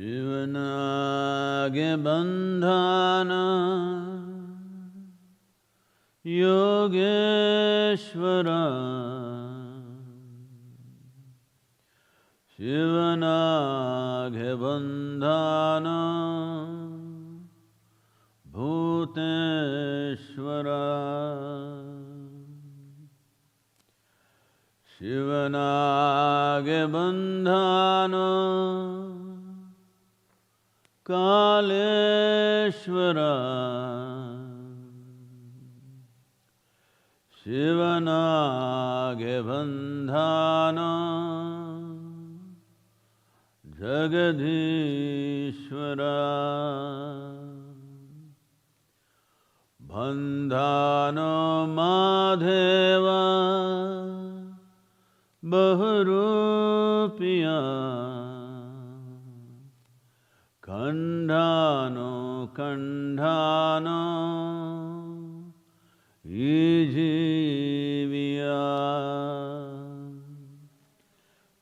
Shivanage bandhana Yogeshwara Shivanage bandhana Bhuteshwara Shivanage bandhana Kaleshwara Shivanage bandhana Jagadishwara bandhana Madheva Bahurupiya Kandhano Kandhano Ijiviya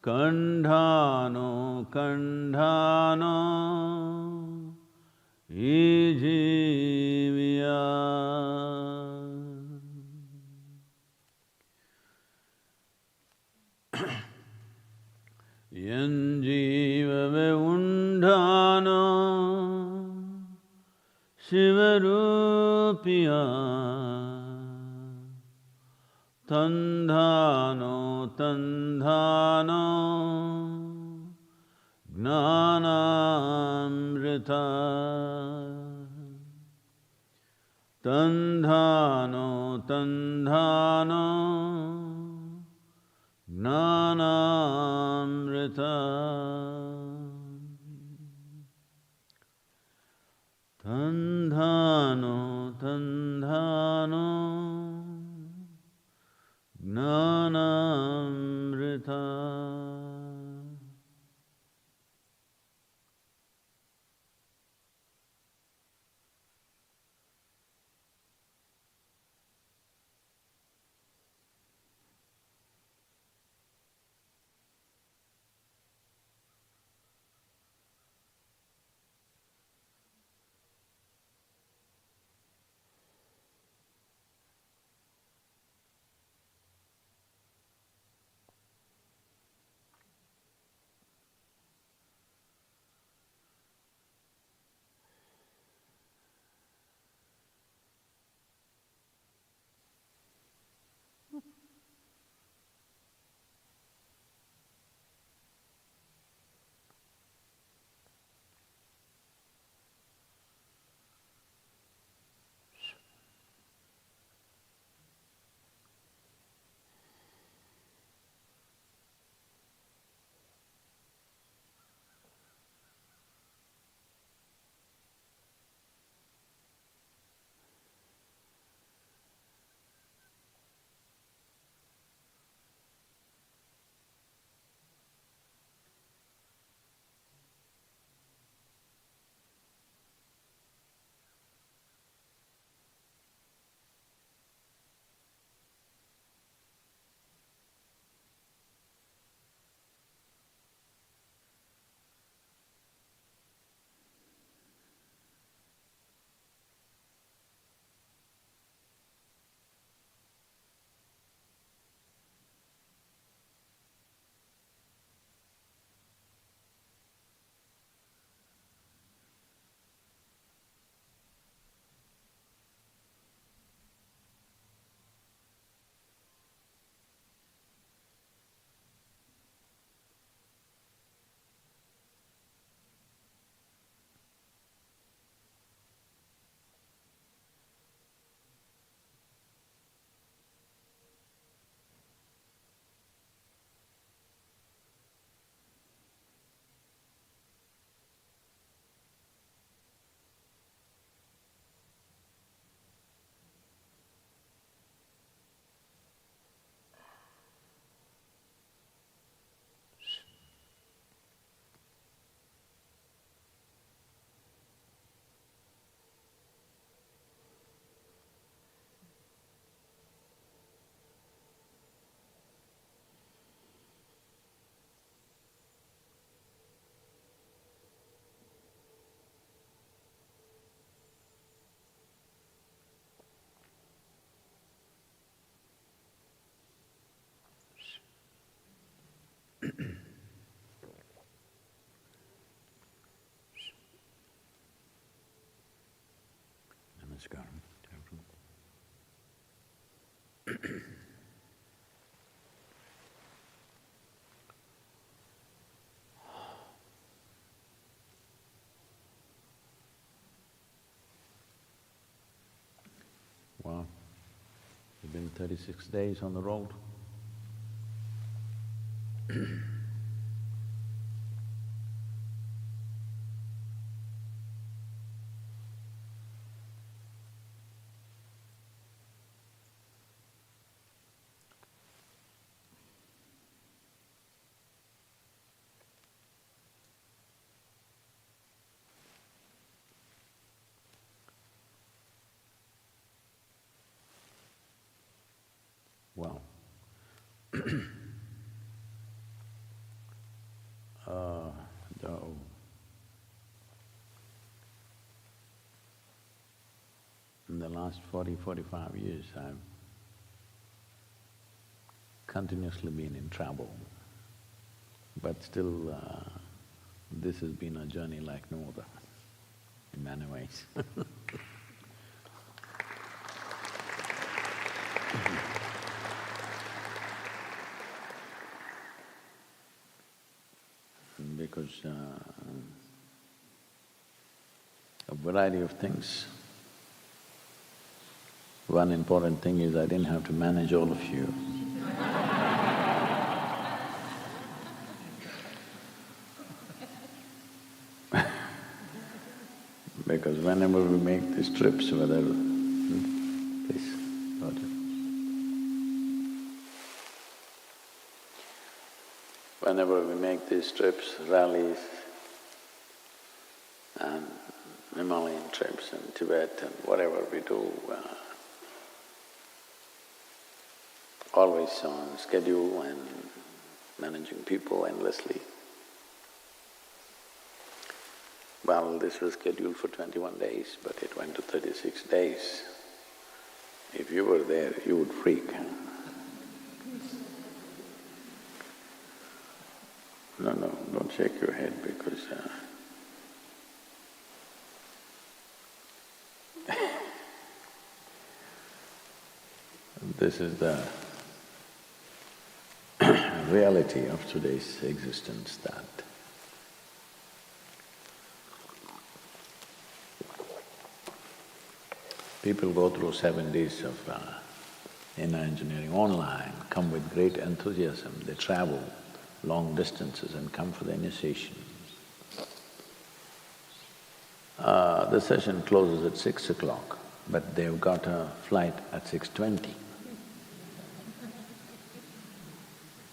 Kandhano Kandhano Ijiviya Yanjiva Veundhano Shivarupiya Tandhano Tandhano Gnanamrita Tandhano Tandhano Gnanamrita Tandhano Tandhano Gnanamrita Namaskaram. Wow, it's been 36 days on the road. Wow. Though in the last 45 years, I've continuously been in travel, but still this has been a journey like no other, in many ways. Because a variety of things. One important thing is I didn't have to manage all of you. Because whenever we make these trips, whether… please, Roger. Whenever we make these trips, rallies and Himalayan trips and Tibet and whatever we do, always on schedule and managing people endlessly. Well, this was scheduled for 21 days, but it went to 36 days. If you were there, you would freak. No, don't shake your head because this is the reality of today's existence, that people go through 7 days of inner engineering online, come with great enthusiasm, they travel long distances and come for the initiation. The session closes at 6 o'clock, but they've got a flight at 6:20.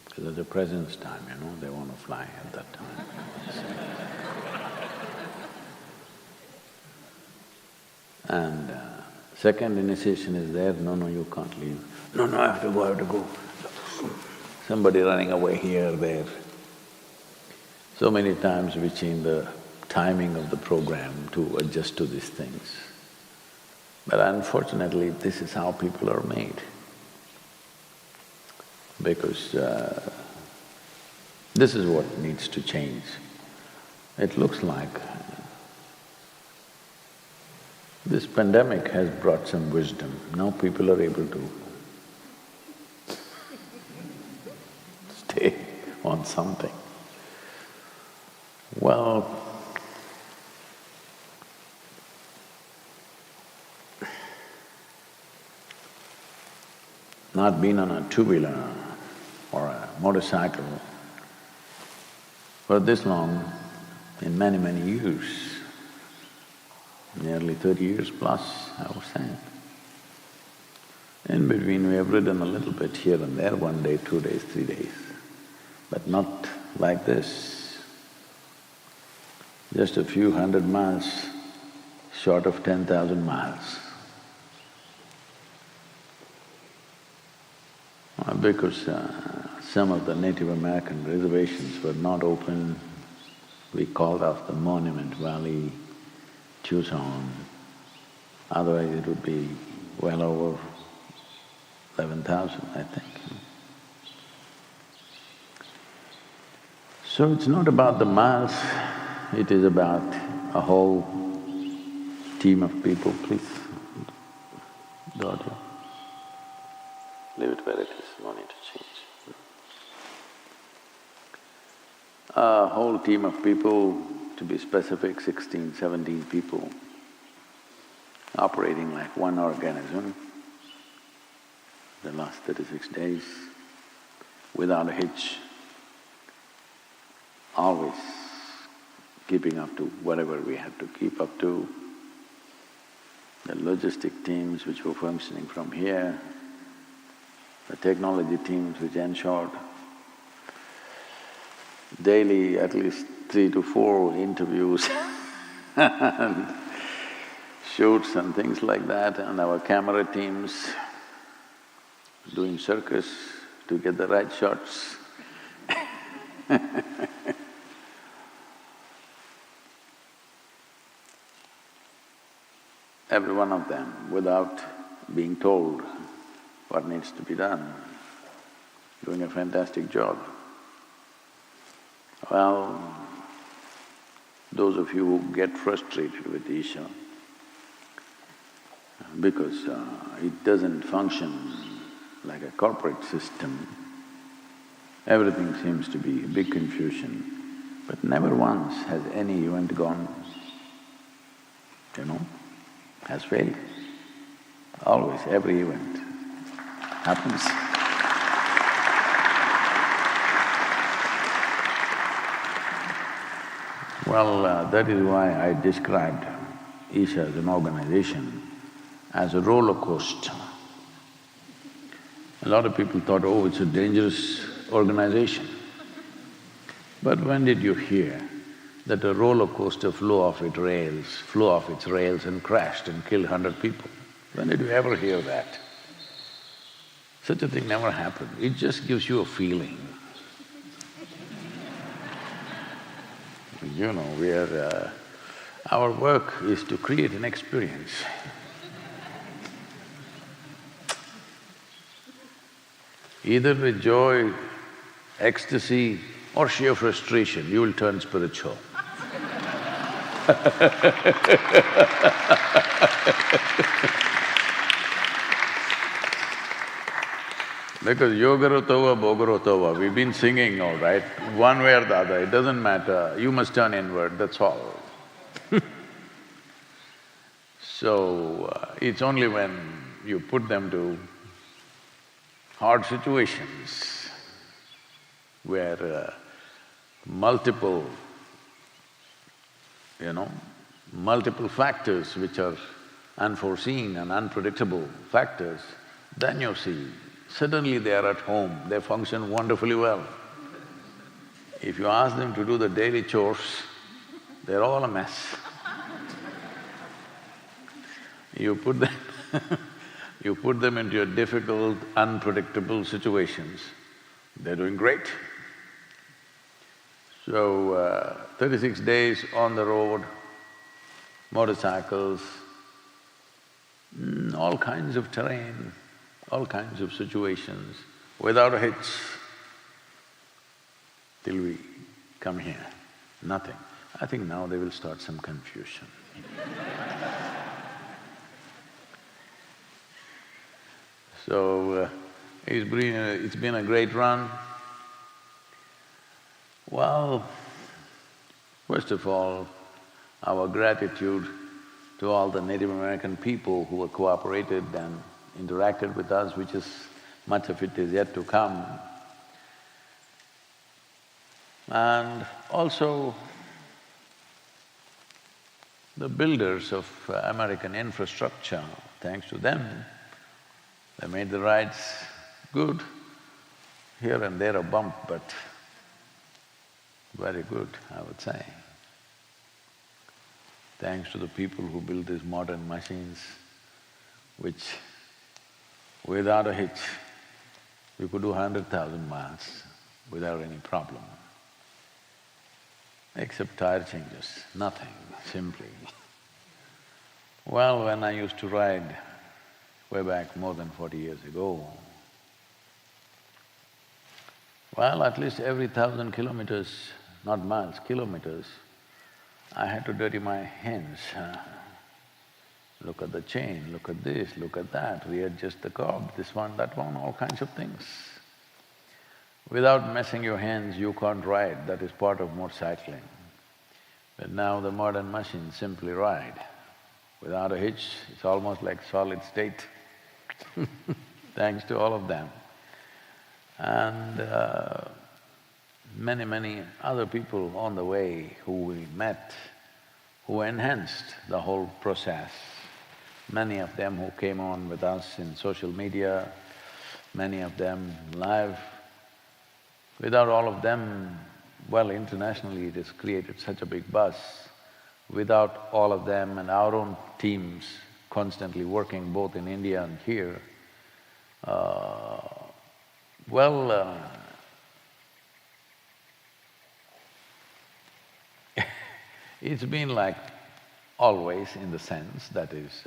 Because at the presence time, they want to fly at that time. And second initiation is there, no, you can't leave. No, I have to go. Somebody running away here, there. So many times we change the timing of the program to adjust to these things. But unfortunately, this is how people are made. Because this is what needs to change. It looks like this pandemic has brought some wisdom. Now people are able to stay on something. Well, not being on a two-wheeler or a motorcycle for this long in many, many years, nearly 30 years plus, I was saying. In between we have ridden a little bit here and there, 1 day, 2 days, 3 days, but not like this. Just a few hundred miles short of 10,000 miles. Because some of the Native American reservations were not open, we called off the Monument Valley, Tucson. Otherwise it would be well over 11,000, I think. So it's not about the miles, it is about a whole team of people. Please the audio? Leave it where it is, no need to change. A whole team of people, to be specific, 16, 17 people, operating like one organism the last 36 days, without a hitch, always keeping up to whatever we had to keep up to. The logistic teams which were functioning from here, the technology teams which ensured daily at least 3 to 4 interviews and shoots and things like that, and our camera teams doing circus to get the right shots. Every one of them, without being told what needs to be done, doing a fantastic job. Well, those of you who get frustrated with Isha because it doesn't function like a corporate system, everything seems to be a big confusion, but never once has any event gone, has failed. Always, every event happens. Well, that is why I described Isha as an organization as a roller coaster. A lot of people thought, oh, it's a dangerous organization. But when did you hear that a roller coaster flew off its rails and crashed and killed 100 people? When did you ever hear that? Such a thing never happened. It just gives you a feeling. Our work is to create an experience. Either with joy, ecstasy or sheer frustration, you will turn spiritual. Because yogarotava, bhogarotava, we've been singing all right, one way or the other, it doesn't matter, you must turn inward, that's all. So, it's only when you put them to hard situations where multiple factors which are unforeseen and unpredictable factors, then you see, suddenly they are at home, they function wonderfully well. If you ask them to do the daily chores, they're all a mess. You put them into your difficult, unpredictable situations, they're doing great. So, 36 days on the road, motorcycles, all kinds of terrain, all kinds of situations, without a hitch, till we come here, nothing. I think now they will start some confusion. So, it's been a great run. Well, first of all, our gratitude to all the Native American people who have cooperated and interacted with us, which is… much of it is yet to come. And also the builders of American infrastructure, thanks to them, they made the rides good. Here and there a bump, but very good, I would say. Thanks to the people who built these modern machines, which without a hitch, we could do 100,000 miles without any problem. Except tire changes, nothing, simply. Well, when I used to ride way back more than 40 years ago, well, at least every 1,000 kilometers, not miles, kilometers, I had to dirty my hands, look at the chain, look at this, look at that, readjust the cob, this one, that one, all kinds of things. Without messing your hands, you can't ride, that is part of motorcycling. But now the modern machines simply ride. Without a hitch, it's almost like solid state thanks to all of them. And many other people on the way who we met, who enhanced the whole process. Many of them who came on with us in social media, many of them live. Without all of them, well, internationally it has created such a big buzz. Without all of them and our own teams constantly working both in India and here, it's been like always in the sense that is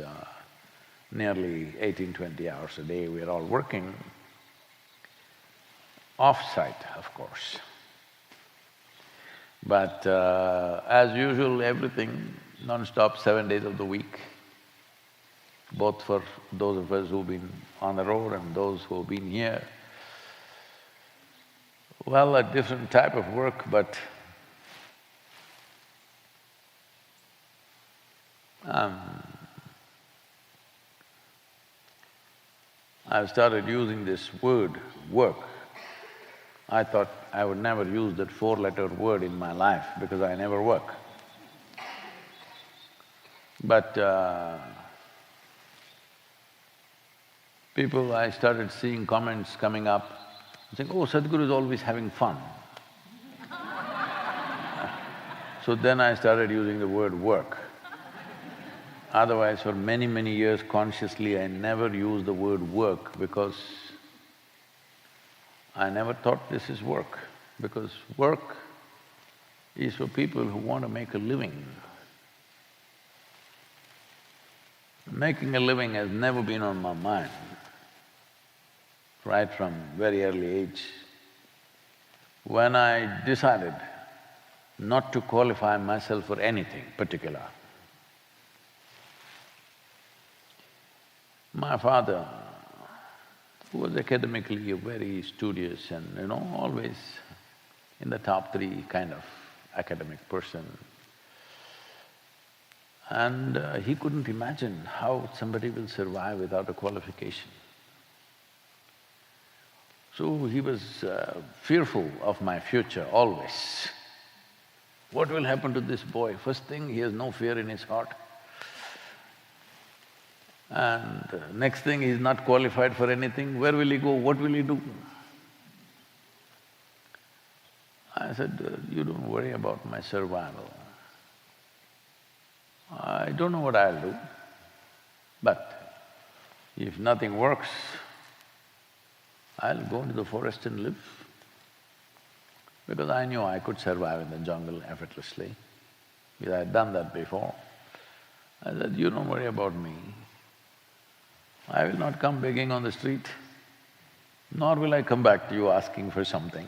nearly 18–20 hours a day we're all working, off-site, of course. But as usual, everything non-stop 7 days of the week, both for those of us who've been on the road and those who've been here. Well, a different type of work, but I've started using this word, work. I thought I would never use that four-letter word in my life because I never work. But people, I started seeing comments coming up, saying, oh, Sadhguru is always having fun. So then I started using the word work. Otherwise, for many years consciously, I never used the word work because I never thought this is work, because work is for people who want to make a living. Making a living has never been on my mind, right from very early age. When I decided not to qualify myself for anything particular, my father, who was academically a very studious and always in the top three kind of academic person, and he couldn't imagine how somebody will survive without a qualification. So he was fearful of my future always. What will happen to this boy? First thing, he has no fear in his heart. And next thing, he's not qualified for anything, where will he go, what will he do? I said, you don't worry about my survival. I don't know what I'll do, but if nothing works, I'll go into the forest and live. Because I knew I could survive in the jungle effortlessly, because I had done that before. I said, you don't worry about me. I will not come begging on the street, nor will I come back to you asking for something.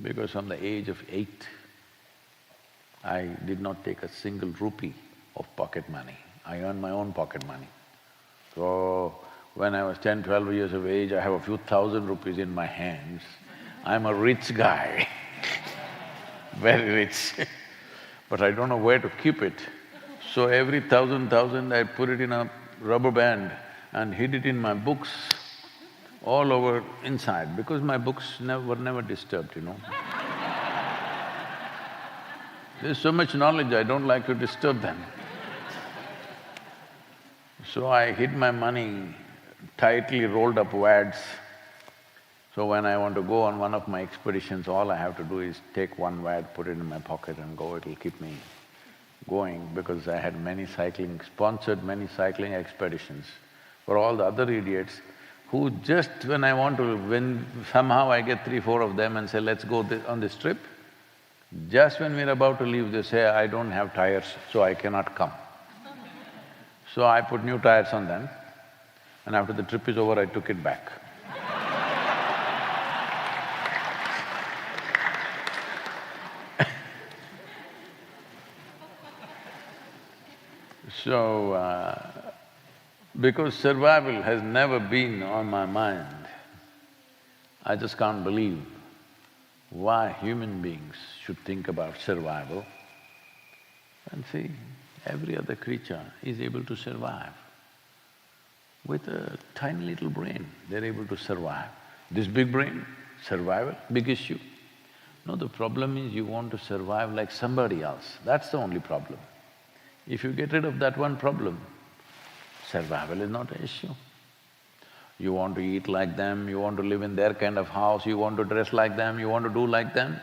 Because from the age of 8, I did not take a single rupee of pocket money. I earned my own pocket money. So, when I was 10, 12 years of age, I have a few thousand rupees in my hands. I'm a rich guy very rich but I don't know where to keep it. So every thousand, I put it in a rubber band and hid it in my books all over inside, because my books were never disturbed, There's so much knowledge, I don't like to disturb them. So I hid my money tightly rolled up wads. So when I want to go on one of my expeditions, all I have to do is take one wad, put it in my pocket and go, it'll keep me going, because I had sponsored many cycling expeditions for all the other idiots who just when somehow I get 3–4 of them and say, let's go on this trip, just when we're about to leave, they say, I don't have tires, so I cannot come. So I put new tires on them, and after the trip is over, I took it back. So, because survival has never been on my mind, I just can't believe why human beings should think about survival. And see, every other creature is able to survive. With a tiny little brain, they're able to survive. This big brain, survival, big issue. No, the problem is you want to survive like somebody else, that's the only problem. If you get rid of that one problem, survival is not an issue. You want to eat like them, you want to live in their kind of house, you want to dress like them, you want to do like them.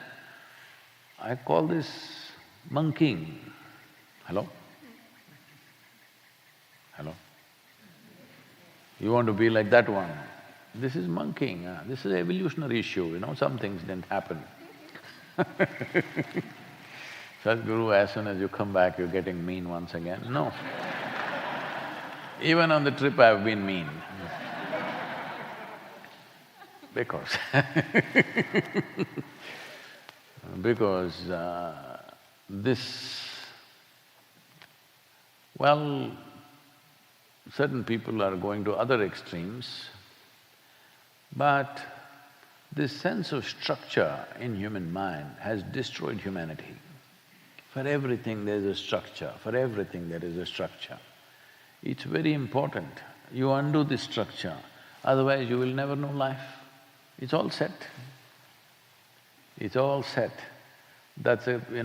I call this monkeying. Hello? Hello? You want to be like that one. This is monkeying, this is an evolutionary issue, some things didn't happen. Sadhguru, as soon as you come back, you're getting mean once again. No. Even on the trip, I've been mean. Because well, certain people are going to other extremes, but this sense of structure in human mind has destroyed humanity. For everything there is a structure, for everything there is a structure. It's very important you undo this structure, otherwise you will never know life. It's all set. It's all set. That's it, we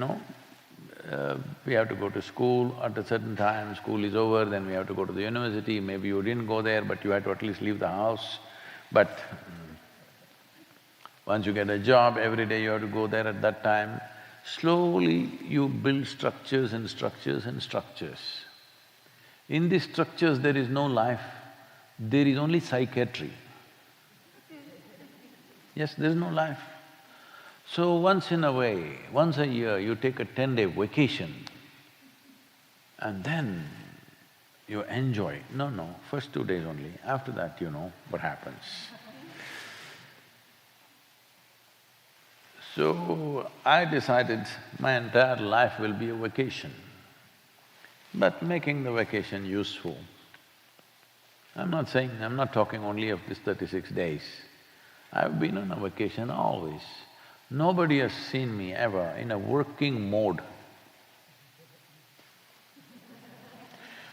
have to go to school at a certain time, school is over, then we have to go to the university, maybe you didn't go there but you had to at least leave the house. But once you get a job, every day you have to go there at that time. Slowly you build structures and structures and structures. In these structures there is no life, there is only psychiatry. Yes, there is no life. So once in a way, once a year, you take a 10-day vacation and then you enjoy. No, first 2 days only, after that you know what happens. So I decided my entire life will be a vacation, but making the vacation useful. I'm not talking only of this 36 days. I've been on a vacation always. Nobody has seen me ever in a working mode.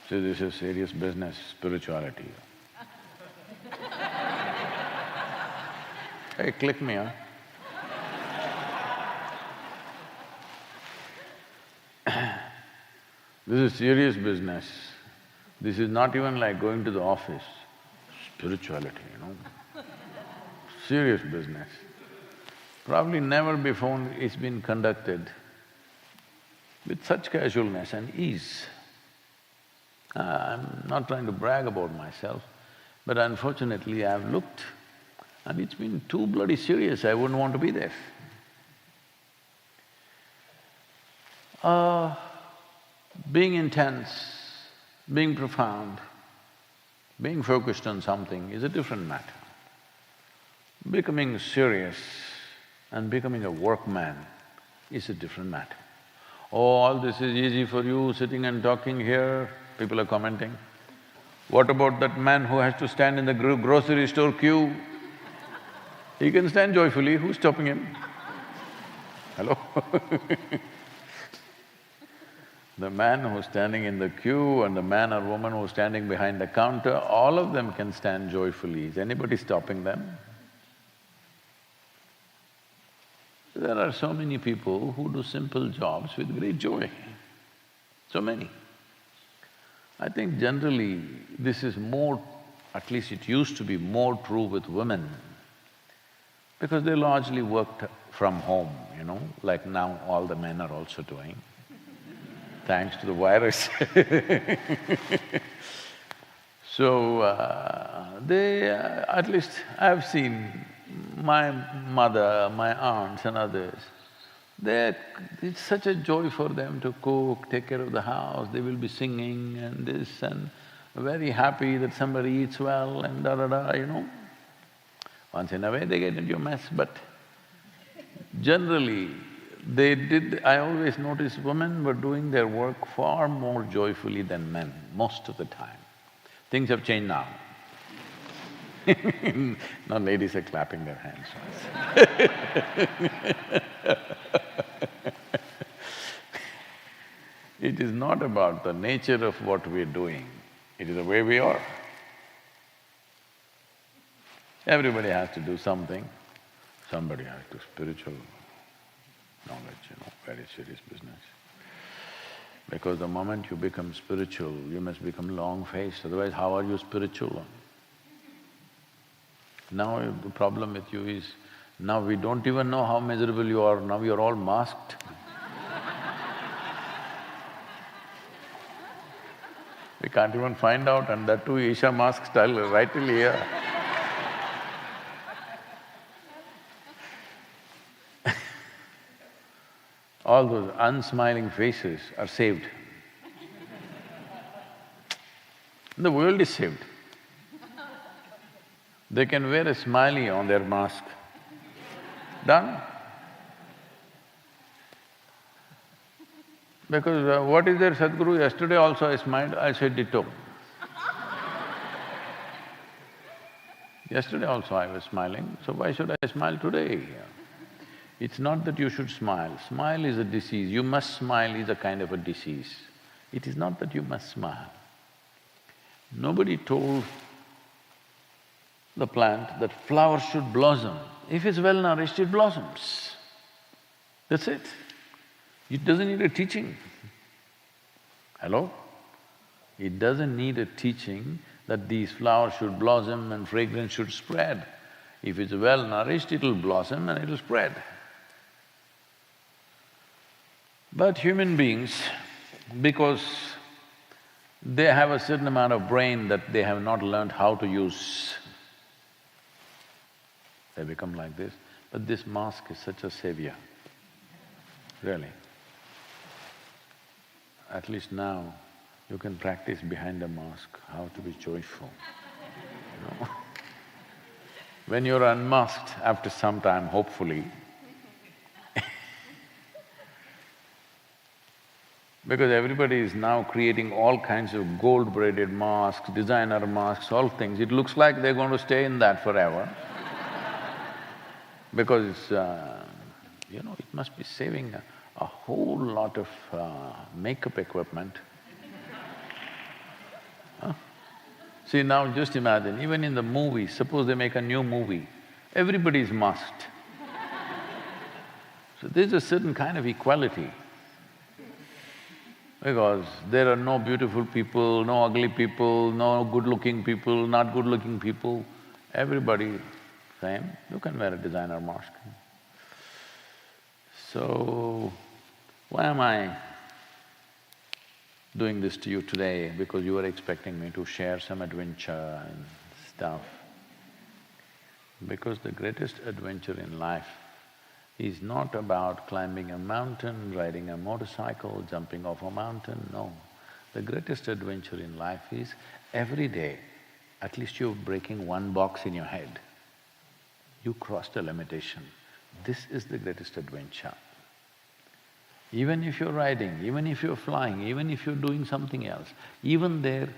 So this is serious business, spirituality. Hey, click me, huh? This is serious business. This is not even like going to the office. Spirituality, Serious business. Probably never before it's been conducted with such casualness and ease. I'm not trying to brag about myself, but unfortunately I've looked and it's been too bloody serious, I wouldn't want to be there. Being intense, being profound, being focused on something is a different matter. Becoming serious and becoming a workman is a different matter. Oh, all this is easy for you, sitting and talking here, people are commenting. What about that man who has to stand in the grocery store queue? He can stand joyfully, who's stopping him? Hello? The man who's standing in the queue and the man or woman who's standing behind the counter, all of them can stand joyfully. Is anybody stopping them? There are so many people who do simple jobs with great joy, so many. I think generally this is more, at least it used to be more true with women, because they largely worked from home, like now all the men are also doing, thanks to the virus. So, at least I've seen my mother, my aunts and others, it's such a joy for them to cook, take care of the house, they will be singing and this and very happy that somebody eats well and da-da-da, Once in a way they get into a mess, but generally I always noticed women were doing their work far more joyfully than men, most of the time. Things have changed now. Now ladies are clapping their hands. It is not about the nature of what we're doing, it is the way we are. Everybody has to do something, somebody has to spiritual knowledge, very serious business. Because the moment you become spiritual, you must become long-faced, otherwise how are you spiritual? Now the problem with you is, now we don't even know how miserable you are, now you're all masked. We can't even find out, and that too Isha mask style, right till here. All those unsmiling faces are saved. The world is saved. They can wear a smiley on their mask. Done. Because what is there, Sadhguru? Yesterday also I smiled, I said ditto. Yesterday also I was smiling, so why should I smile today? It's not that you should smile. Smile is a disease. You must smile is a kind of a disease. It is not that you must smile. Nobody told the plant that flowers should blossom. If it's well nourished, it blossoms. That's it. It doesn't need a teaching. Hello? It doesn't need a teaching that these flowers should blossom and fragrance should spread. If it's well nourished, it'll blossom and it'll spread. But human beings, because they have a certain amount of brain that they have not learned how to use, they become like this. But this mask is such a savior, really. At least now, you can practice behind a mask how to be joyful, When you're unmasked after some time, hopefully, because everybody is now creating all kinds of gold-braided masks, designer masks, all things, it looks like they're going to stay in that forever. Because it must be saving a whole lot of makeup equipment. See, now just imagine, even in the movies, suppose they make a new movie, everybody is masked. So there's a certain kind of equality. Because there are no beautiful people, no ugly people, no good-looking people, not good-looking people, everybody same, you can wear a designer mask. So, why am I doing this to you today? Because you were expecting me to share some adventure and stuff. Because the greatest adventure in life is not about climbing a mountain, riding a motorcycle, jumping off a mountain, no. The greatest adventure in life is every day, at least you're breaking one box in your head. You crossed a limitation. This is the greatest adventure. Even if you're riding, even if you're flying, even if you're doing something else, even there,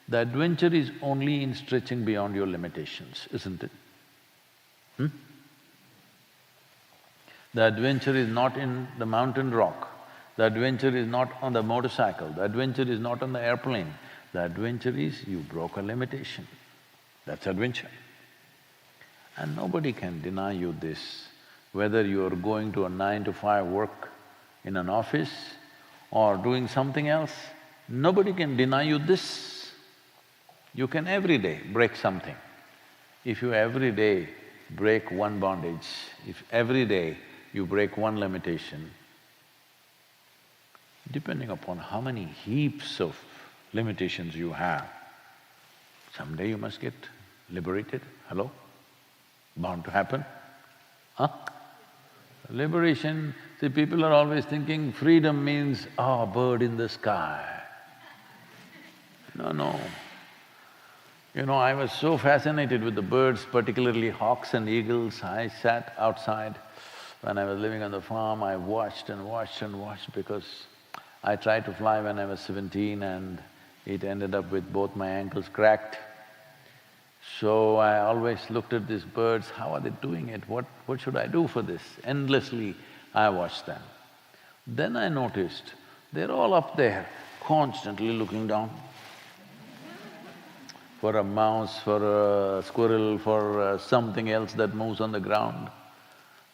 the adventure is only in stretching beyond your limitations, isn't it? The adventure is not in the mountain rock, the adventure is not on the motorcycle, the adventure is not on the airplane. The adventure is you broke a limitation. That's adventure. And nobody can deny you this, whether you're going to a 9 to 5 work in an office or doing something else, nobody can deny you this. You can every day break something. If you every day break one bondage, if every day you break one limitation, depending upon how many heaps of limitations you have, someday you must get liberated. Hello? Bound to happen? Liberation, see, people are always thinking freedom means, bird in the sky. No. I was so fascinated with the birds, particularly hawks and eagles. I sat outside When I was living on the farm, I watched and watched and watched because I tried to fly when I was 17 and it ended up with both my ankles cracked. So I always looked at these birds, how are they doing it? What should I do for this? Endlessly I watched them. Then I noticed they're all up there, constantly looking down. For a mouse, for a squirrel, for something else that moves on the ground.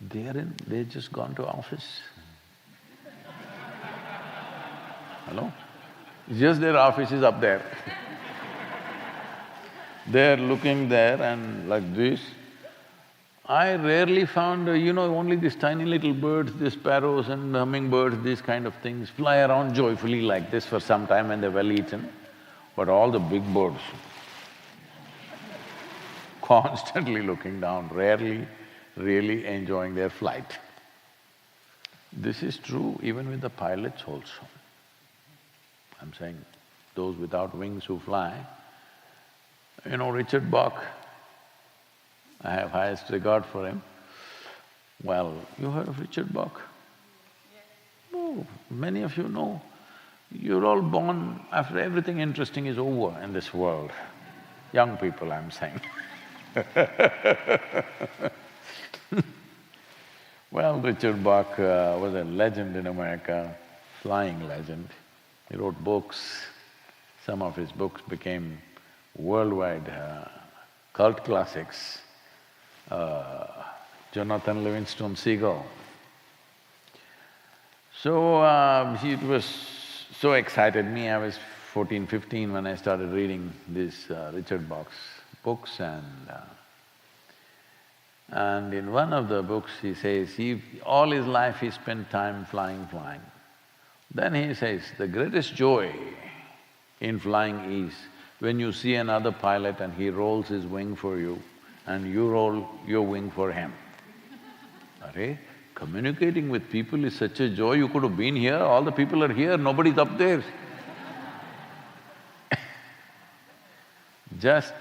They've just gone to office. Hello? Just their office is up there. They're looking there and like this. I rarely found, only these tiny little birds, these sparrows and hummingbirds, these kind of things fly around joyfully like this for some time when they're well eaten. But all the big birds, constantly looking down, rarely really enjoying their flight. This is true even with the pilots also. I'm saying those without wings who fly. Richard Bach, I have highest regard for him. Well, you heard of Richard Bach? No, many of you know. You're all born after everything interesting is over in this world. Young people, I'm saying. Well, Richard Bach was a legend in America, flying legend. He wrote books. Some of his books became worldwide cult classics. Jonathan Livingston Seagull. So, it was so excited me. I was 14, 15 when I started reading these Richard Bach's books and in one of the books he says, all his life he spent time flying. Then he says, the greatest joy in flying is when you see another pilot and he rolls his wing for you and you roll your wing for him. Arey, communicating with people is such a joy, you could have been here, all the people are here, nobody's up there. Just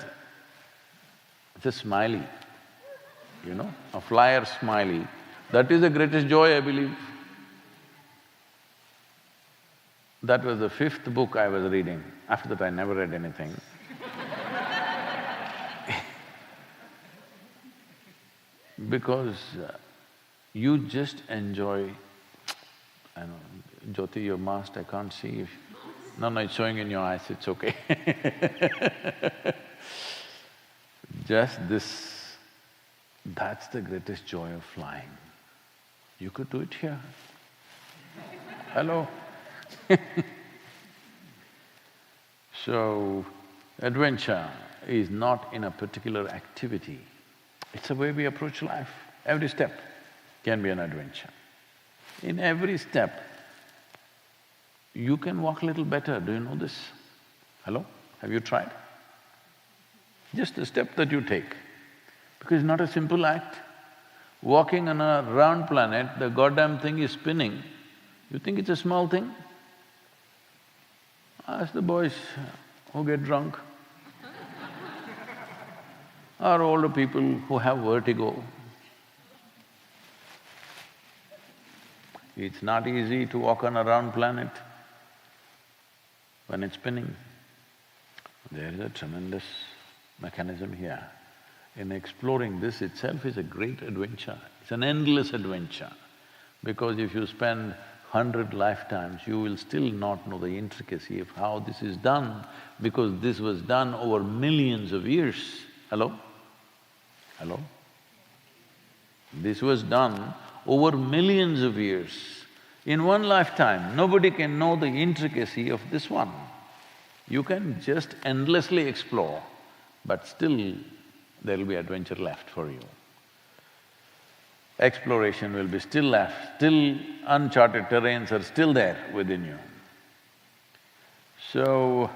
smiley, a flyer smiley, that is the greatest joy, I believe. That was the fifth book I was reading. After that, I never read anything. Because you just enjoy… I know, Jyoti, you're masked, I can't see if… No, it's showing in your eyes, it's okay. Just this, that's the greatest joy of flying. You could do it here. Hello? So, adventure is not in a particular activity, it's the way we approach life. Every step can be an adventure. In every step, you can walk a little better, do you know this? Hello? Have you tried? Just the step that you take, because it's not a simple act. Walking on a round planet, the goddamn thing is spinning. You think it's a small thing? Ask the boys who get drunk or older people who have vertigo. It's not easy to walk on a round planet when it's spinning. There is a tremendous mechanism here. In exploring this itself is a great adventure. It's an endless adventure. Because if you spend 100 lifetimes, you will still not know the intricacy of how this is done, because this was done over millions of years. Hello? Hello? This was done over millions of years. In one lifetime, nobody can know the intricacy of this one. You can just endlessly explore, but still there'll be adventure left for you. Exploration will be still left, still uncharted terrains are still there within you. So,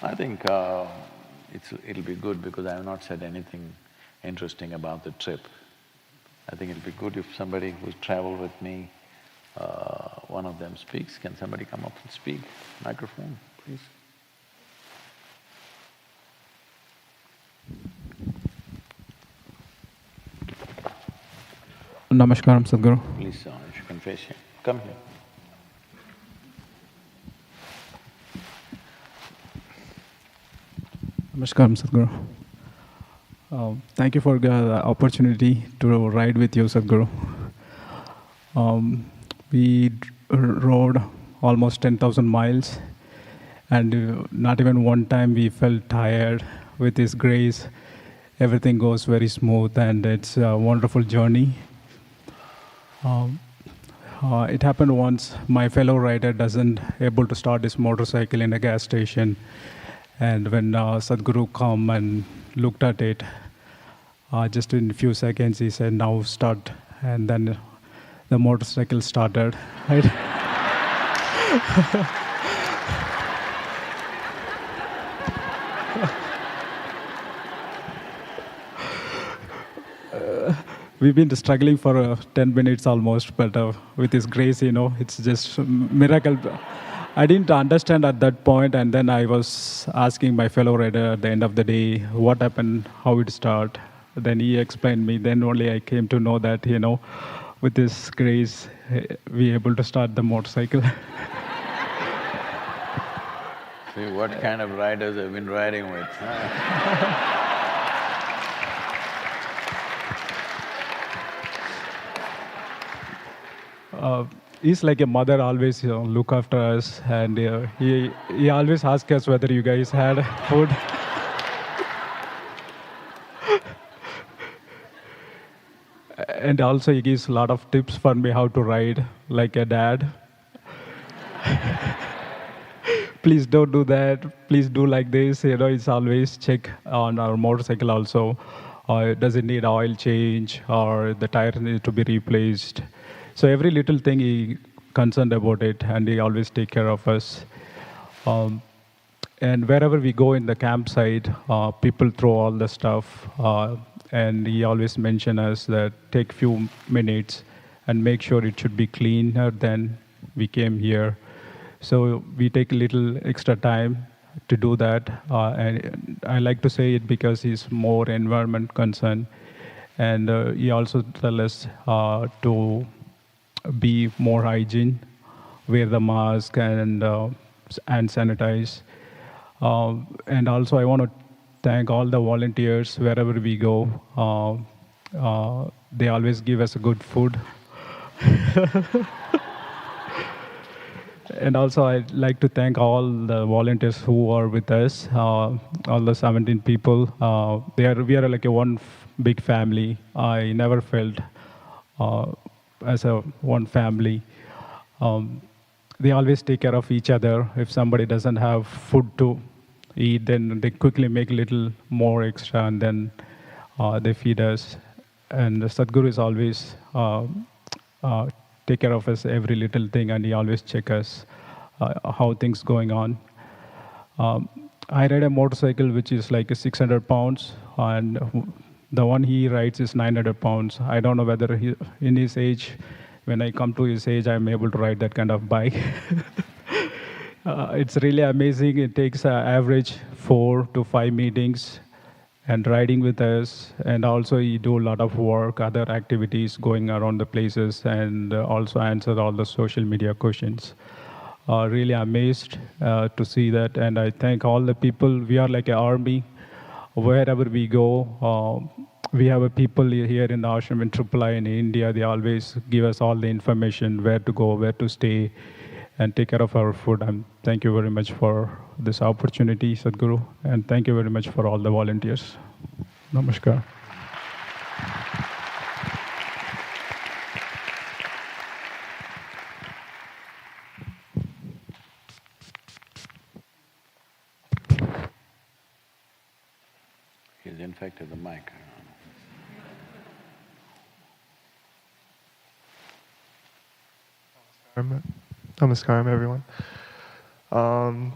I think it'll be good because I have not said anything interesting about the trip. I think it'll be good if somebody who's traveled with me, one of them speaks. Can somebody come up and speak? Microphone, please. Namaskaram, Sadhguru. Please, if you can face here, come here. Namaskaram, Sadhguru. Thank you for the opportunity to ride with you, Sadhguru. We rode almost 10,000 miles, and not even one time we felt tired. With His grace, everything goes very smooth, and it's a wonderful journey. It happened once, my fellow rider doesn't able to start his motorcycle in a gas station. And when Sadhguru come and looked at it, just in a few seconds he said, now start. And then the motorcycle started. Right? We've been struggling for 10 minutes almost, but with His grace, it's just a miracle. I didn't understand at that point, and then I was asking my fellow rider at the end of the day, what happened, how it started. Then he explained me, then only I came to know that, with His grace, we able to start the motorcycle. See what kind of riders I've been riding with, huh? He's like a mother, always look after us, and he always asks us whether you guys had food. And also he gives a lot of tips for me how to ride like a dad. Please don't do that, please do like this. It's always check on our motorcycle also. Does it need oil change, or the tire needs to be replaced? So every little thing he concerned about it, and he always take care of us. And wherever we go in the campsite, people throw all the stuff, and he always mention us that take few minutes and make sure it should be cleaner than we came here. So we take a little extra time to do that, and I like to say it because he's more environment concerned, and he also tell us to be more hygiene, wear the mask and sanitize. And also I want to thank all the volunteers wherever we go. They always give us good food. And also I'd like to thank all the volunteers who are with us, all the 17 people. We are like a big family. I never felt as a one family. They always take care of each other. If somebody doesn't have food to eat, then they quickly make a little more extra, and then they feed us. And Sadhguru is always take care of us every little thing, and he always check us how things going on. I ride a motorcycle which is like 600 pounds, and the one he rides is 900 pounds. I don't know whether in his age, when I come to his age, I'm able to ride that kind of bike. It's really amazing. It takes average 4 to 5 meetings and riding with us. And also you do a lot of work, other activities going around the places, and also answer all the social media questions. Really amazed to see that. And I thank all the people. We are like an army. Wherever we go, we have a people here in the ashram in Tripoli in India. They always give us all the information, where to go, where to stay, and take care of our food. And thank you very much for this opportunity, Sadhguru. And thank you very much for all the volunteers. Namaskar. He's infected the mic. Namaskaram, everyone.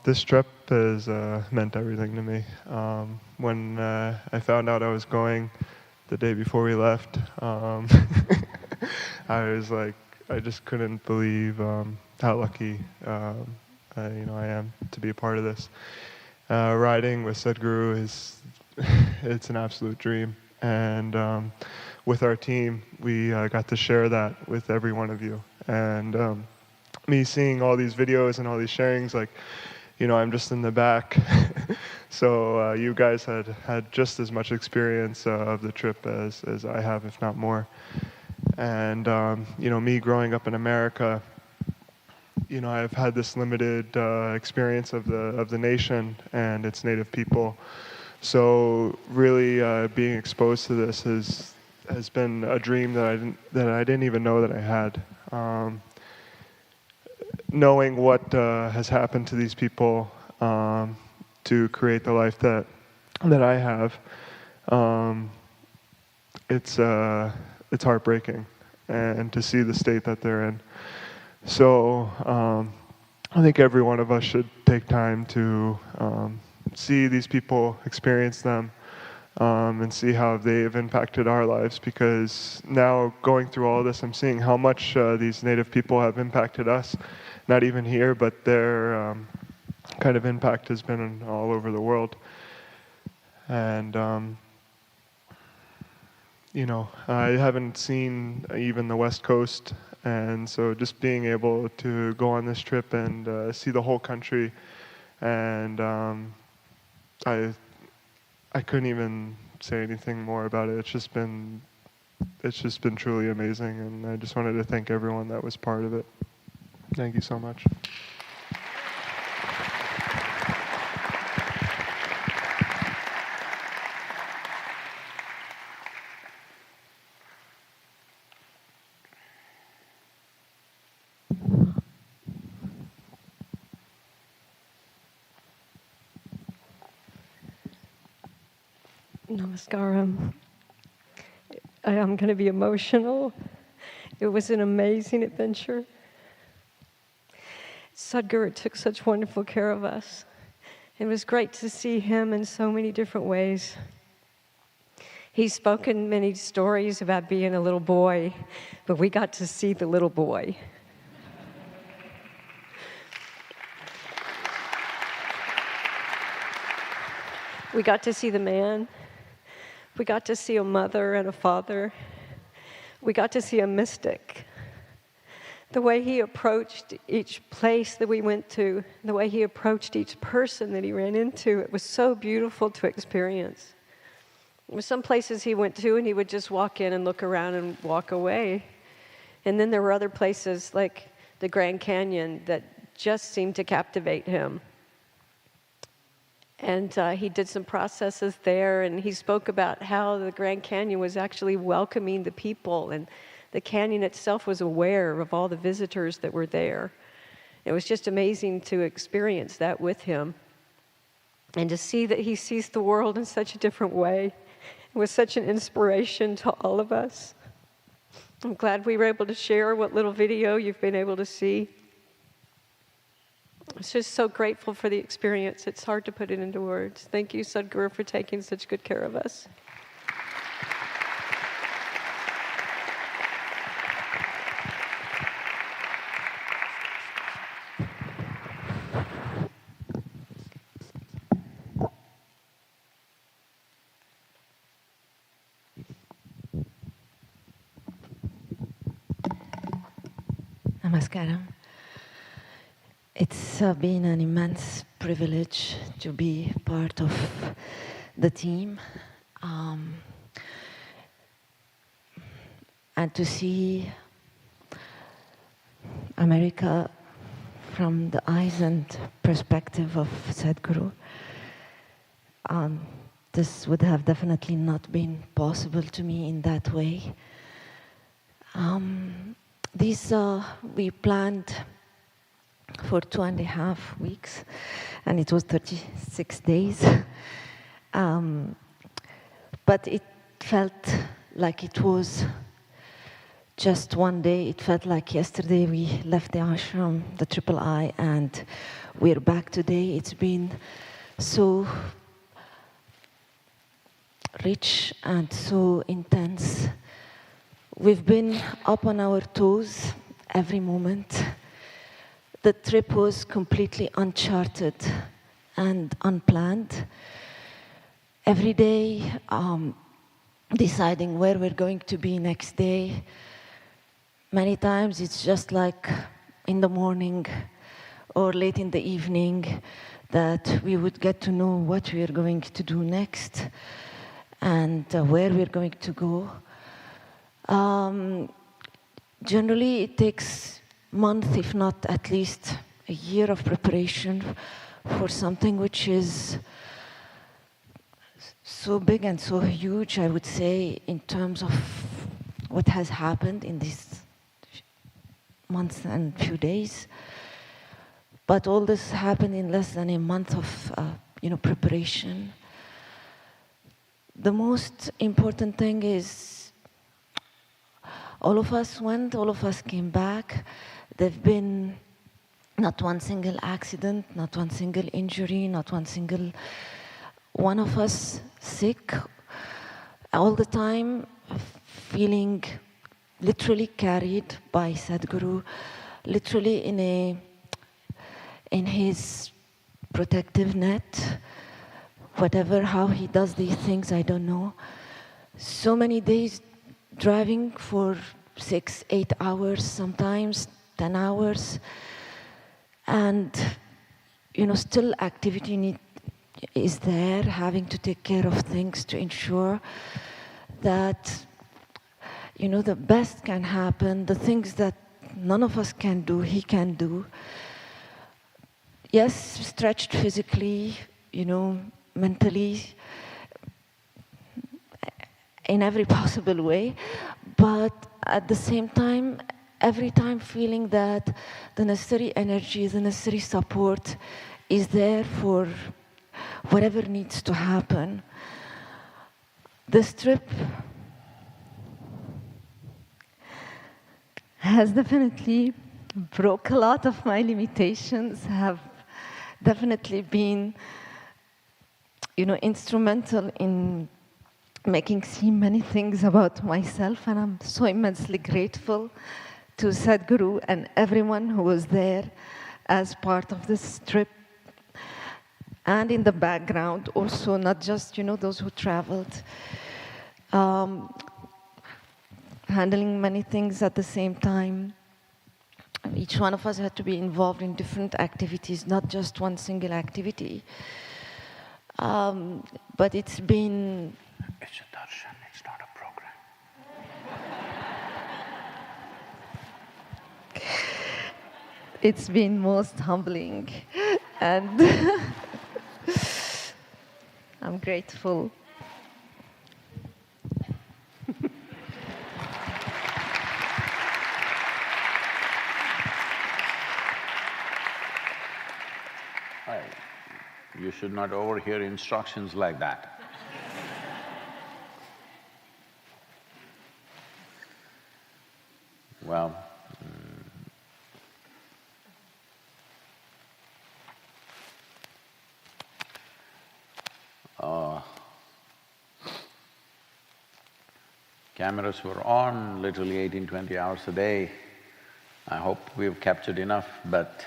This trip has meant everything to me. When I found out I was going the day before we left, I was like, I just couldn't believe how lucky I am to be a part of this. Riding with Sadhguru is it's an absolute dream. And with our team, we got to share that with every one of you. And me seeing all these videos and all these sharings, like, you know, I'm just in the back. So you guys had just as much experience of the trip as I have, if not more. And, you know, me growing up in America, you know, I've had this limited experience of the nation and its native people. So really being exposed to this has been a dream that I didn't even know that I had. Knowing what has happened to these people to create the life that I have, it's heartbreaking, and to see the state that they're in. So I think every one of us should take time to see these people, experience them, and see how they've impacted our lives. Because now, going through all this, I'm seeing how much these native people have impacted us. Not even here, but their kind of impact has been all over the world. And you know, I haven't seen even the West Coast, and so just being able to go on this trip and see the whole country, and I couldn't even say anything more about it. It's just been truly amazing, and I just wanted to thank everyone that was part of it. Thank you so much. Namaskaram. I'm going to be emotional. It was an amazing adventure. Sadhguru took such wonderful care of us. It was great to see him in so many different ways. He's spoken many stories about being a little boy, but we got to see the little boy. We got to see the man. We got to see a mother and a father. We got to see a mystic. The way he approached each place that we went to, the way he approached each person that he ran into, it was so beautiful to experience. There were some places he went to and he would just walk in and look around and walk away. And then there were other places like the Grand Canyon that just seemed to captivate him. And he did some processes there, and he spoke about how the Grand Canyon was actually welcoming the people, and the canyon itself was aware of all the visitors that were there. It was just amazing to experience that with him, and to see that he sees the world in such a different way. It was such an inspiration to all of us. I'm glad we were able to share what little video you've been able to see. I'm just so grateful for the experience. It's hard to put it into words. Thank you, Sadhguru, for taking such good care of us. Namaskaram. It's been an immense privilege to be part of the team and to see America from the eyes and perspective of Sadhguru. This would have definitely not been possible to me in that way. We planned for 2.5 weeks, and it was 36 days. But it felt like it was just one day. It felt like yesterday we left the ashram, the Triple I, and we're back today. It's been so rich and so intense. We've been up on our toes every moment. The trip was completely uncharted and unplanned. Every day deciding where we're going to be next day. Many times it's just like in the morning or late in the evening that we would get to know what we are going to do next and where we're going to go. Generally, it takes months, if not at least a year of preparation for something which is so big and so huge, I would say, in terms of what has happened in these months and few days. But all this happened in less than a month of preparation. The most important thing is all of us went, all of us came back. There've been not one single accident, not one single injury, not one single one of us sick. All the time feeling literally carried by Sadhguru, literally in his protective net. Whatever, how he does these things, I don't know. So many days driving for 6, 8 hours, sometimes 10 hours. And, still activity is there, having to take care of things to ensure that, the best can happen, the things that none of us can do, he can do. Yes, stretched physically, mentally, in every possible way, but at the same time, every time feeling that the necessary energy, the necessary support is there for whatever needs to happen. This trip has definitely broke a lot of my limitations, have definitely been instrumental in making see many things about myself, and I'm so immensely grateful to Sadhguru and everyone who was there as part of this trip. And in the background also, not just those who traveled, handling many things at the same time. Each one of us had to be involved in different activities, not just one single activity. But it's been... It's a darshan, it's not a program. It's been most humbling, and I'm grateful. You should not overhear instructions like that. Well, cameras were on literally 18-20 hours a day. I hope we've captured enough, but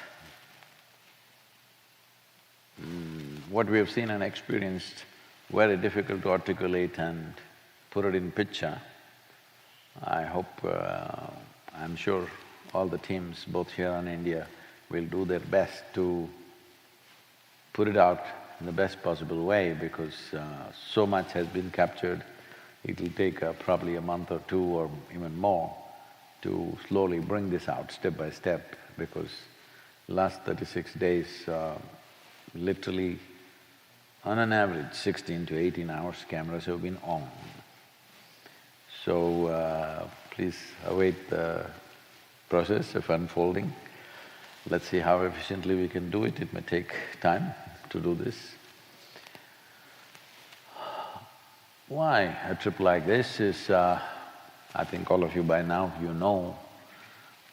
what we have seen and experienced, very difficult to articulate and put it in picture. I hope, I'm sure all the teams, both here and India, will do their best to put it out in the best possible way, because so much has been captured. It'll take probably a month or two or even more to slowly bring this out step by step, because last 36 days, literally on an average 16 to 18 hours cameras have been on. So please await the process of unfolding. Let's see how efficiently we can do it. It may take time to do this. Why a trip like this is, I think all of you by now, you know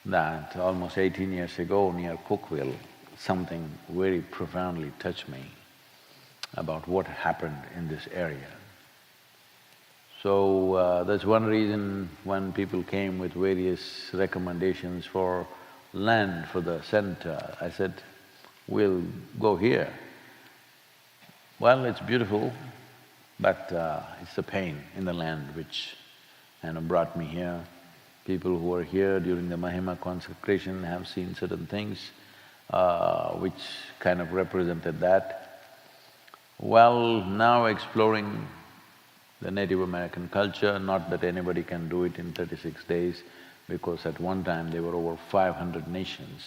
that almost 18 years ago near Cookville, something very profoundly touched me about what happened in this area. So that's one reason when people came with various recommendations for land for the center, I said, we'll go here. Well, it's beautiful, but it's the pain in the land which brought me here. People who were here during the Mahima consecration have seen certain things which kind of represented that. Well, now exploring the Native American culture, not that anybody can do it in 36 days, because at one time there were over 500 nations.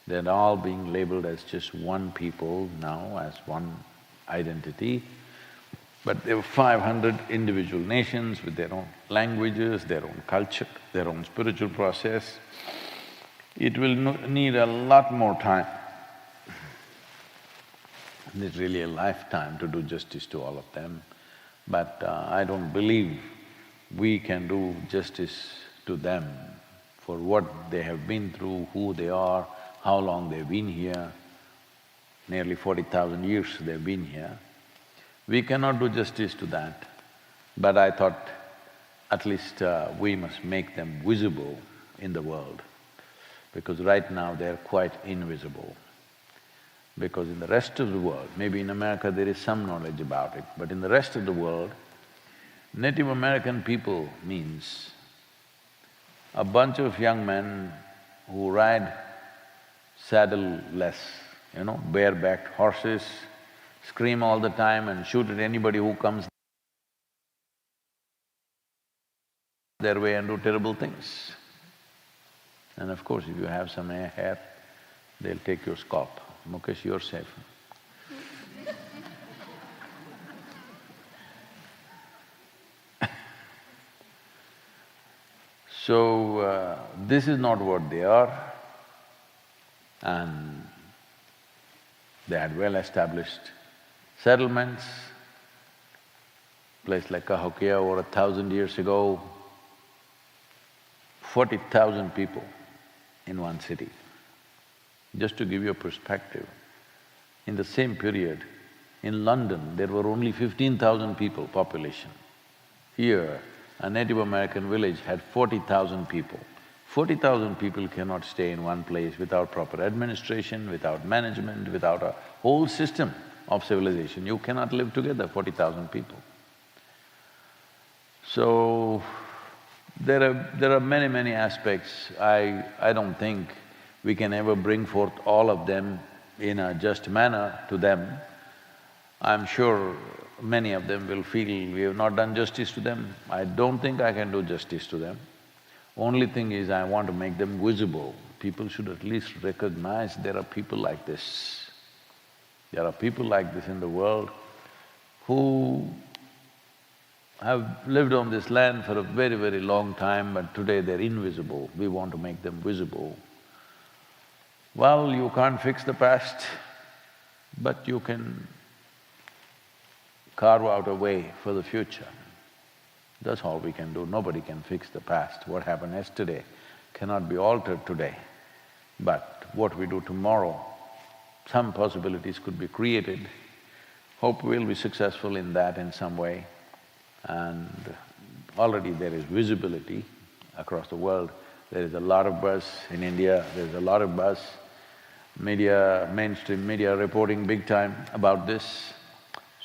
They're all being labeled as just one people now, as one identity. But there were 500 individual nations with their own languages, their own culture, their own spiritual process. It will need a lot more time. It's really a lifetime to do justice to all of them. But I don't believe we can do justice to them for what they have been through, who they are, how long they've been here. Nearly 40,000 years they've been here. We cannot do justice to that, but I thought at least we must make them visible in the world, because right now they're quite invisible. Because in the rest of the world, maybe in America there is some knowledge about it, but in the rest of the world, Native American people means a bunch of young men who ride saddle-less, barebacked horses, scream all the time and shoot at anybody who comes their way and do terrible things. And of course, if you have some hair, they'll take your scalp. Mukesh, you're safe. So, this is not what they are, and they had well-established settlements. Place like Cahokia over 1,000 years ago, 40,000 people in one city. Just to give you a perspective, in the same period, in London, there were only 15,000 people population. Here, a Native American village had 40,000 people. 40,000 people cannot stay in one place without proper administration, without management, without a whole system of civilization. You cannot live together, 40,000 people. So, there are many aspects. I don't think we can ever bring forth all of them in a just manner to them. I'm sure many of them will feel we have not done justice to them. I don't think I can do justice to them. Only thing is, I want to make them visible. People should at least recognize there are people like this. There are people like this in the world who have lived on this land for a very long time, but today they're invisible. We want to make them visible. Well, you can't fix the past, but you can carve out a way for the future. That's all we can do. Nobody can fix the past. What happened yesterday cannot be altered today. But what we do tomorrow, some possibilities could be created. Hope we'll be successful in that in some way. And already there is visibility across the world. There is a lot of buzz in India, there's a lot of buzz. Media, mainstream media reporting big time about this.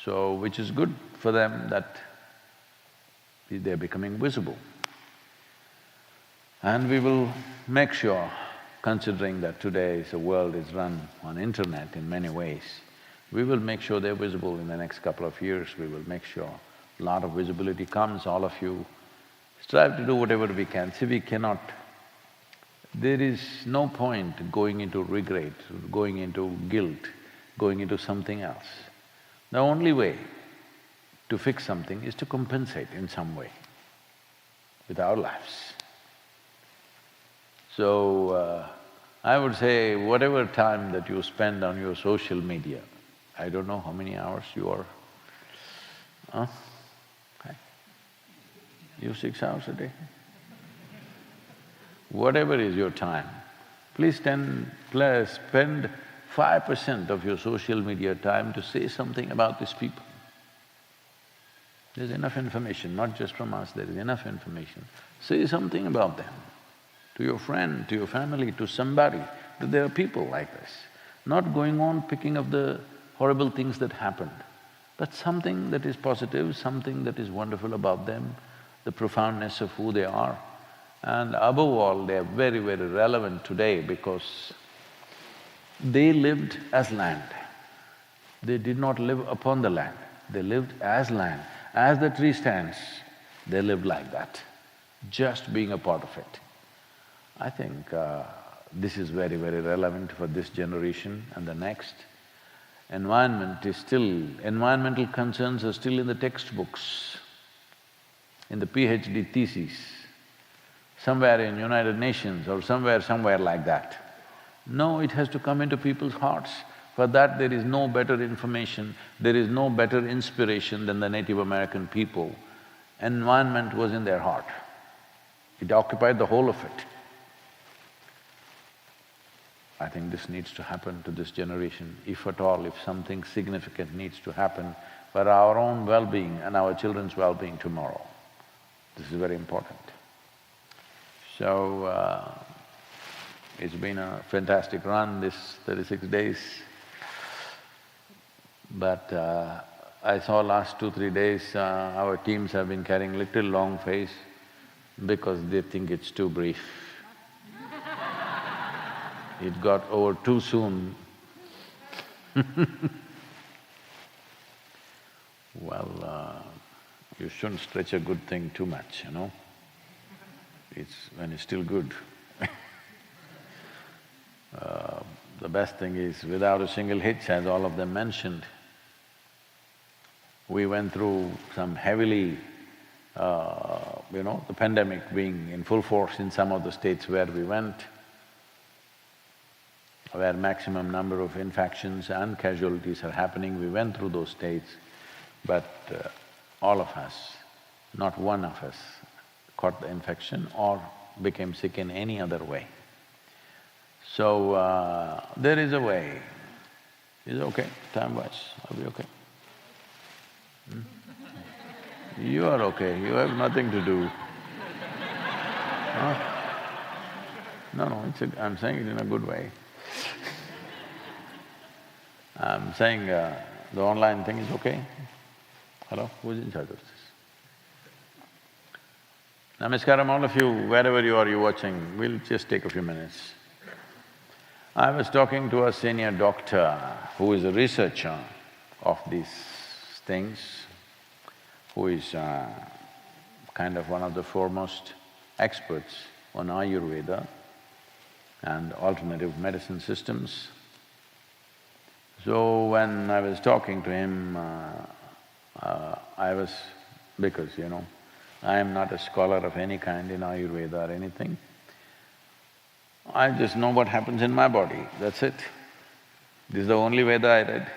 So, which is good for them that they're becoming visible. And we will make sure, considering that today's world is run on internet in many ways, we will make sure they're visible in the next couple of years. We will make sure a lot of visibility comes. All of you strive to do whatever we can. See, we cannot… There is no point going into regret, going into guilt, going into something else. The only way to fix something is to compensate in some way with our lives. So, I would say whatever time that you spend on your social media, I don't know how many hours you are… You 6 hours a day? Whatever is your time, please spend 5% of your social media time to say something about these people. There's enough information, not just from us, there is enough information. Say something about them, to your friend, to your family, to somebody, that there are people like this. Not going on picking up the horrible things that happened. but something that is positive, something that is wonderful about them, the profoundness of who they are. And above all, they are very, very relevant today because they lived as land. They did not live upon the land, they lived as land. As the tree stands, they lived like that, just being a part of it. I think this is very, very relevant for this generation and the next. Environmental concerns are still in the textbooks, in the PhD thesis, somewhere in United Nations or somewhere like that. No, it has to come into people's hearts. For that, there is no better information, there is no better inspiration than the Native American people. Environment was in their heart. It occupied the whole of it. I think this needs to happen to this generation, if at all, if something significant needs to happen for our own well-being and our children's well-being tomorrow. This is very important. So, it's been a fantastic run, this 36 days. But I saw last 2-3 days, our teams have been carrying little long face because they think it's too brief. It got over too soon. Well, you shouldn't stretch a good thing too much, you know. It's when it's still good. The best thing is, without a single hitch, as all of them mentioned, we went through some heavily, the pandemic being in full force in some of the states where we went, where maximum number of infections and casualties are happening, we went through those states, but all of us, not one of us caught the infection or became sick in any other way. So, there is a way. Is it okay? Time-wise, are we okay? You are okay, you have nothing to do. Huh? No, I'm saying it in a good way. I'm saying the online thing is okay? Hello? Who's in charge of this? Namaskaram, all of you, wherever you are, you're watching, we'll just take a few minutes. I was talking to a senior doctor who is a researcher of these things, who is kind of one of the foremost experts on Ayurveda and alternative medicine systems. So when I was talking to him, because I am not a scholar of any kind in Ayurveda or anything, I just know what happens in my body, that's it. This is the only Veda I read.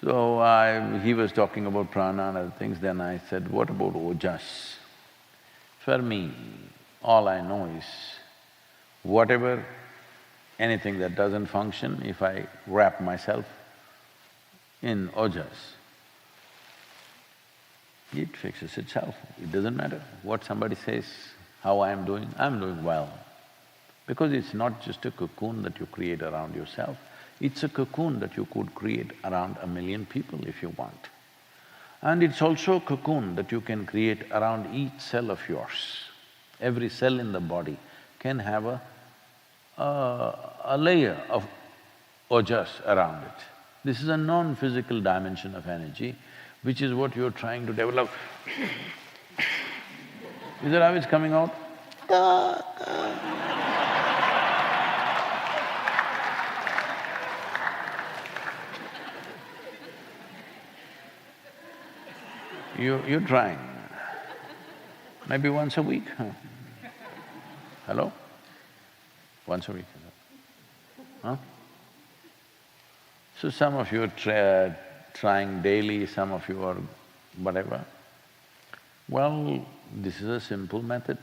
So he was talking about prana and other things, then I said, what about ojas? For me, all I know is whatever, anything that doesn't function, if I wrap myself in ojas, it fixes itself. It doesn't matter what somebody says, how I'm doing well. Because it's not just a cocoon that you create around yourself, it's a cocoon that you could create around 1 million people if you want. And it's also a cocoon that you can create around each cell of yours. Every cell in the body can have a layer of ojas around it. This is a non-physical dimension of energy, which is what you're trying to develop. Is that how it's coming out? You're trying. Maybe once a week. Hello? Once a week, huh? So some of you are trying daily, some of you are whatever. Well, this is a simple method.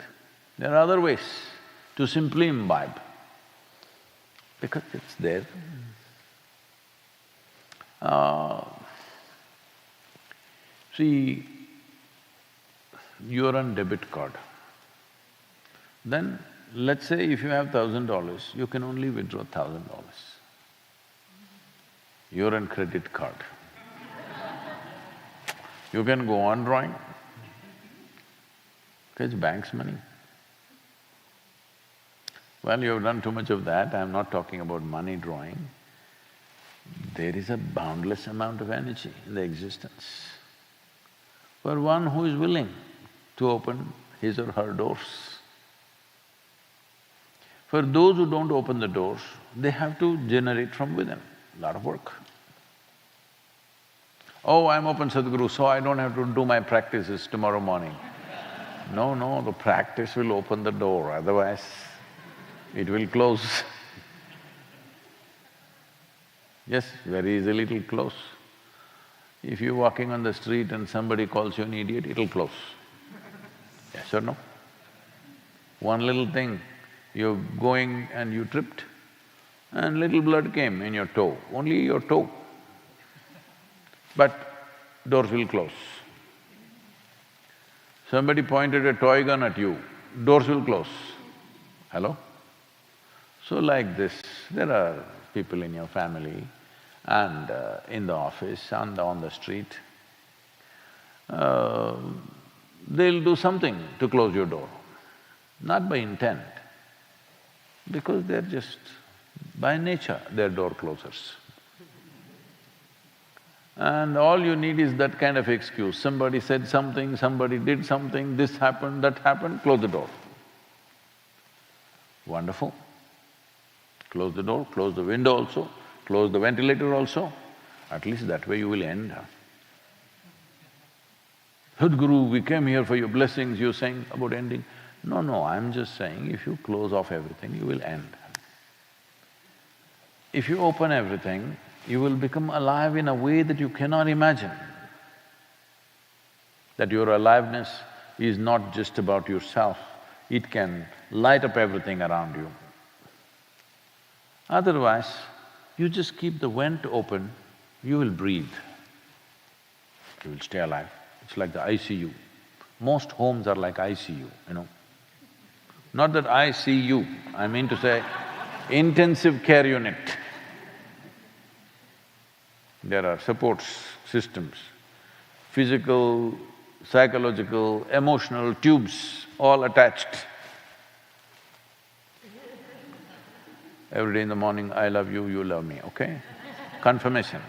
There are other ways to simply imbibe, because it's there. See, you're on debit card. Then, let's say if you have $1,000, you can only withdraw $1,000. You're on credit card. You can go on drawing, it's bank's money. Well, you have done too much of that, I'm not talking about money drawing. There is a boundless amount of energy in the existence. For one who is willing to open his or her doors. For those who don't open the doors, they have to generate from within, lot of work. Oh, I'm open Sadhguru, so I don't have to do my practices tomorrow morning. No, the practice will open the door, otherwise it will close. Yes, very easily it'll close. If you're walking on the street and somebody calls you an idiot, it'll close. Yes or no? One little thing, you're going and you tripped and little blood came in your toe, only your toe. But doors will close. Somebody pointed a toy gun at you, doors will close. Hello? So like this, there are people in your family and in the office and on the street. They'll do something to close your door, not by intent, because they're just, by nature, they're door closers. And all you need is that kind of excuse. Somebody said something, somebody did something, this happened, that happened, close the door. Wonderful. Close the door, close the window also, close the ventilator also. At least that way you will end. Sadhguru, we came here for your blessings, you're saying about ending. No, I'm just saying if you close off everything, you will end. If you open everything, you will become alive in a way that you cannot imagine. That your aliveness is not just about yourself, it can light up everything around you. Otherwise, you just keep the vent open, you will breathe. You will stay alive. It's like the ICU. Most homes are like ICU, you know. Not that I see you, I mean to say intensive care unit. There are support systems, physical, psychological, emotional tubes all attached. Every day in the morning, I love you, you love me, okay? Confirmation.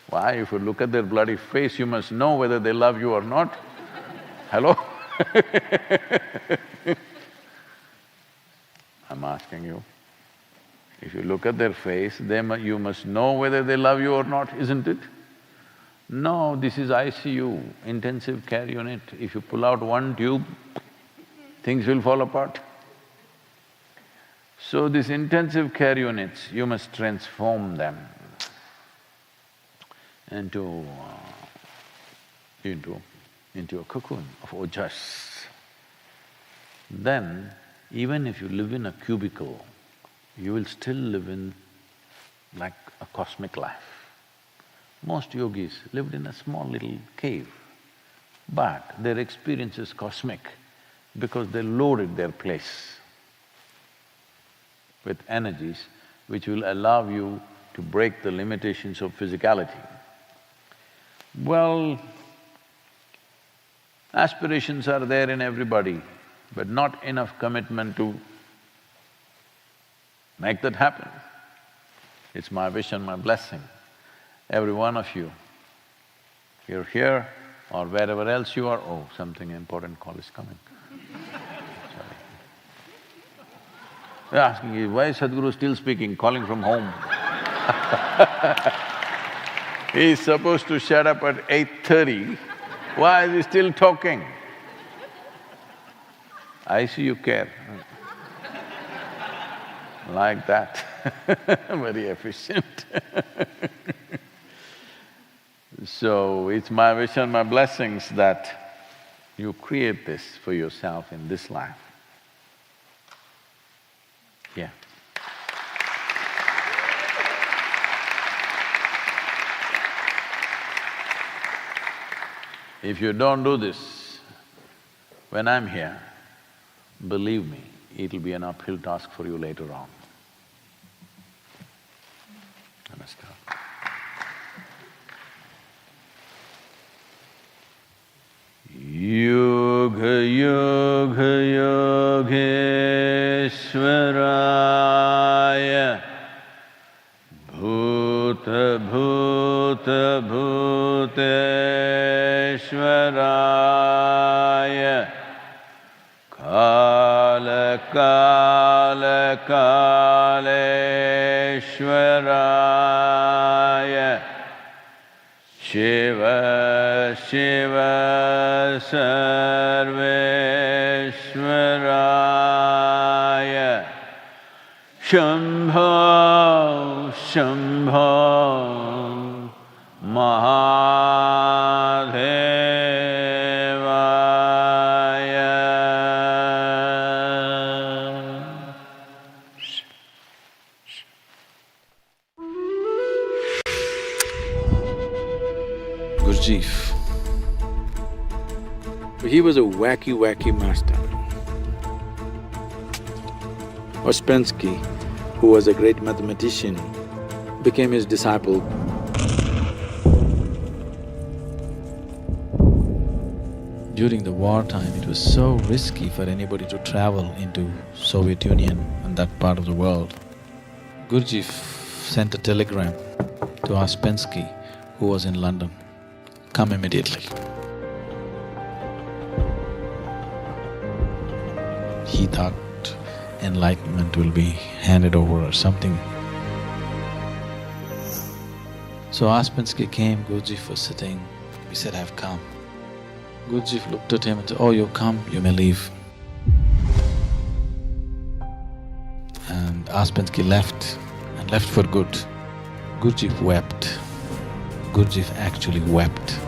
Why? If you look at their bloody face, you must know whether they love you or not. Hello? I'm asking you. If you look at their face, you must know whether they love you or not, isn't it? No, this is ICU, intensive care unit. If you pull out one tube, things will fall apart. So these intensive care units, you must transform them into a cocoon of ojas. Then, even if you live in a cubicle, you will still live in like a cosmic life. Most yogis lived in a small little cave, but their experience is cosmic because they loaded their place with energies which will allow you to break the limitations of physicality. Well, aspirations are there in everybody, but not enough commitment to make that happen. It's my wish and my blessing. Every one of you, you're here or wherever else you are, oh, something important call is coming. Sorry. They're asking you, why is Sadhguru still speaking, calling from home? He's supposed to shut up at 8:30, why is he still talking? ICU care. Like that, very efficient. So, it's my wish and my blessings that you create this for yourself in this life. Yeah. If you don't do this, when I'm here, believe me, it'll be an uphill task for you later on. Namaskar. Yoga Yoga Yogeshwaraya Bhuta Bhuta Bhuteshwaraya Kala Kala Kaleshwaraya Shiva Shiva Sarveshwaraya Shambho Shambho Mahadevaya. Gurdjieff. He was a wacky master. Ouspensky, who was a great mathematician, became his disciple. During the wartime, it was so risky for anybody to travel into Soviet Union and that part of the world. Gurdjieff sent a telegram to Ouspensky, who was in London, "Come immediately." He thought enlightenment will be handed over or something. So Ouspensky came, Gurdjieff was sitting, he said, "I've come." Gurdjieff looked at him and said, "Oh, you've come, you may leave." And Ouspensky left, and left for good. Gurdjieff wept. Gurdjieff actually wept.